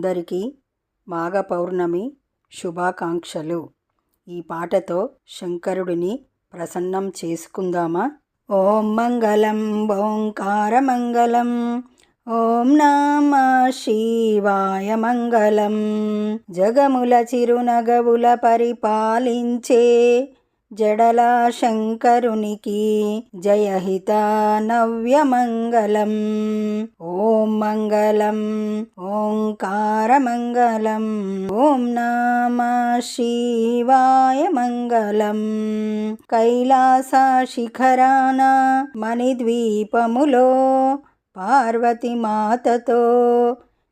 అందరికీ మాఘ పౌర్ణమి శుభాకాంక్షలు. ఈ పాటతో శంకరుడిని ప్రసన్నం చేసుకుందామా? ఓం మంగళం ఓంకార మంగళం, ఓం నమః శివాయ మంగళం. జగముల చిరునగవుల పరిపాలించే జడల శంకరునికి జయహిత నవ్య మంగళం. ఓం మంగళం ఓంకార మంగళం, ఓం నమః శివాయ మంగళం. కైలాస శిఖరాన మణిద్వీపములో పార్వతి మాతతో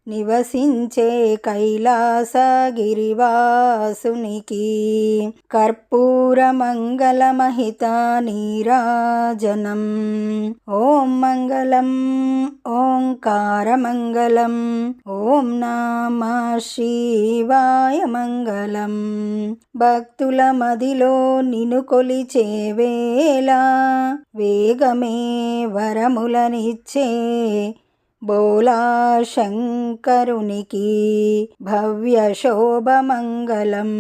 నివసించే కైలాస గిరివాసునికి కర్పూర మంగళమహిత నీరాజనం. ఓం మంగళం ఓంకార మంగళం, ఓం నమః శివాయ మంగళం. భక్తుల మదిలో నిన్ను కొలిచే వేళ వేగమే వరములనిచ్చే బోలా శంకరునికి భవ్య శోభ మంగళం.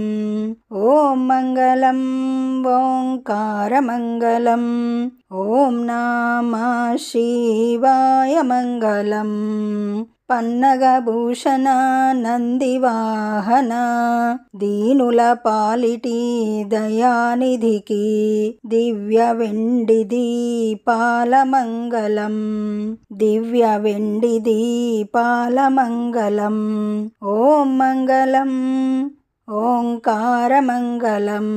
ఓం మంగళం ఓంకార మంగళం, ఓం నమః శివాయ మంగళం. పన్నగ భూషణ నందివాహన దీనుల పాలిటి దయానిధికి దివ్య వెండి దీపాల మంగళం. దివ్య వెండి దీపాల మంగళం. ఓం మంగళం ఓంకార మంగళం,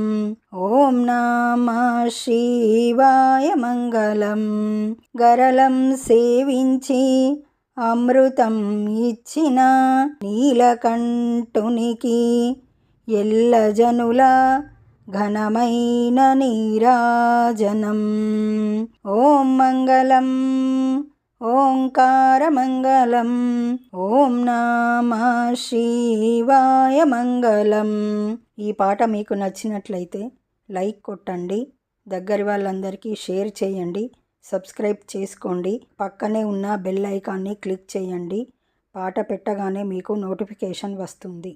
ఓం నమః శివాయ మంగళం. గరళం సేవించి అమృతం ఇచ్చిన నీలకంఠునికి ఎల్లజనుల ఘనమైన నీరాజనం. ఓం మంగళం ఓంకార మంగళం, ఓం నమః శివాయ మంగళం. ఈ పాట మీకు నచ్చినట్లయితే లైక్ కొట్టండి, దగ్గరి వాళ్ళందరికీ షేర్ చేయండి, సబ్స్క్రైబ్ చేసుకోండి. పక్కనే ఉన్న బెల్ ఐకాన్ని క్లిక్ చేయండి. పాట పెట్టగానే మీకు నోటిఫికేషన్ వస్తుంది.